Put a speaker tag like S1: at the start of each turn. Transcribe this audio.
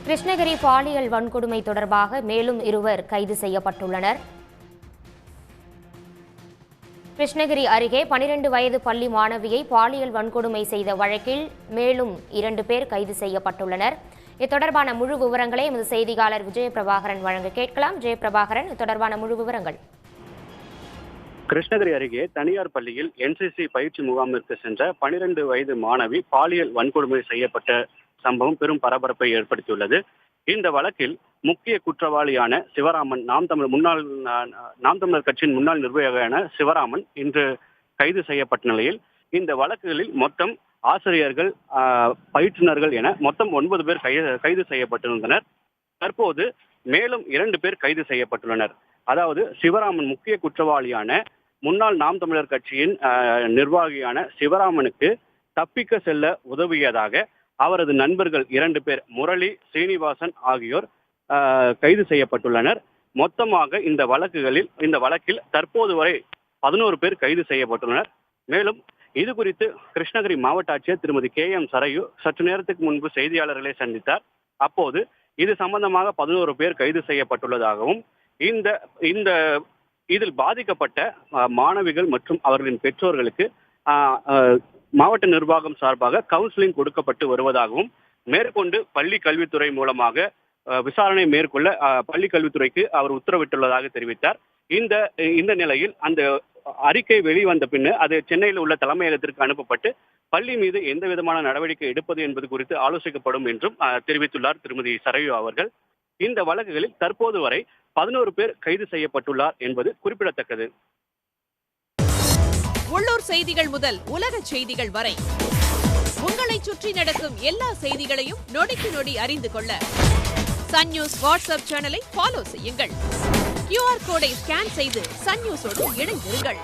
S1: கிருஷ்ணகிரி பாலியல் வன்கொடுமை தொடர்பாக மேலும் இருவர் கைது செய்யப்பட்டுள்ளனர். கிருஷ்ணகிரி அருகே 12 வயது பள்ளி மாணவியை பாலியல் வன்கொடுமை செய்த வழக்கில் மேலும் 2 பேர் கைது செய்யப்பட்டுள்ளனர். இது தொடர்பான முழு விவரங்களை எமது செய்தியாளர் விஜயபிரபாகரன் வழங்க கேட்கலாம். ஜெயபிரபாகரன், இது தொடர்பான முழு விவரங்கள்.
S2: கிருஷ்ணகிரி அருகே தனியார் பள்ளியில் என்சிசி பயிற்சி முகாமிற்கு சென்ற 12 வயது மாணவி பாலியல் வன்கொடுமை செய்யப்பட்ட சம்பவம் பெரும் பரபரப்பை ஏற்படுத்தியுள்ளது. இந்த வழக்கில் முக்கிய குற்றவாளியான சிவராமன், நாம் தமிழர் கட்சியின் முன்னாள் நிர்வாகியான சிவராமன் இன்று கைது செய்யப்பட்ட நிலையில் இந்த வழக்குகளில் மொத்தம் ஆசிரியர்கள், பயிற்றுனர்கள் என மொத்தம் 9 பேர் கைது செய்யப்பட்டிருந்தனர். தற்போது மேலும் 2 பேர் கைது செய்யப்பட்டுள்ளனர். அதாவது சிவராமன் முக்கிய குற்றவாளியான முன்னாள் நாம் தமிழர் கட்சியின் நிர்வாகியான சிவராமனுக்கு தப்பிக்க செல்ல உதவியதாக அவரது நண்பர்கள் 2 பேர், முரளி, சீனிவாசன் ஆகியோர் கைது செய்யப்பட்டுள்ளனர். மொத்தமாக இந்த வழக்கில் தற்போது வரை 11 பேர் கைது செய்யப்பட்டுள்ளனர். மேலும் இது குறித்து கிருஷ்ணகிரி மாவட்ட ஆட்சியர் திருமதி KM சரையு சற்று நேரத்துக்கு முன்பு செய்தியாளர்களை சந்தித்தார். அப்போது இது சம்பந்தமாக 11 பேர் கைது செய்யப்பட்டுள்ளதாகவும் இதில் பாதிக்கப்பட்ட மாணவிகள் மற்றும் அவர்களின் பெற்றோர்களுக்கு மாவட்ட நிர்வாகம் சார்பாக கவுன்சிலிங் கொடுக்கப்பட்டு வருவதாகவும், மேற்கொண்டு பள்ளி கல்வித்துறை மூலமாக விசாரணை மேற்கொள்ள பள்ளி கல்வித்துறைக்கு அவர் உத்தரவிட்டுள்ளதாக தெரிவித்தார். இந்த நிலையில் அந்த அறிக்கை வெளிவந்த பின்னர் அது சென்னையில் உள்ள தலைமையகத்திற்கு அனுப்பப்பட்டு பள்ளி மீது எந்த விதமான நடவடிக்கை எடுப்பது என்பது குறித்து ஆலோசிக்கப்படும் என்றும் தெரிவித்துள்ளார் திருமதி சரையு அவர்கள். இந்த வழக்குகளில் தற்போது வரை 11 பேர் கைது செய்யப்பட்டுள்ளார் என்பது குறிப்பிடத்தக்கது.
S3: உள்ளூர் செய்திகள் முதல் உலக செய்திகள் வரை உங்களை சுற்றி நடக்கும் எல்லா செய்திகளையும் நொடிக்கு நொடி அறிந்து கொள்ள சன் நியூஸ் வாட்ஸ்அப் சேனலை ஃபாலோ செய்யுங்கள். QR கோடை ஸ்கேன் செய்து சன் நியூஸோடு இணைந்திருங்கள்.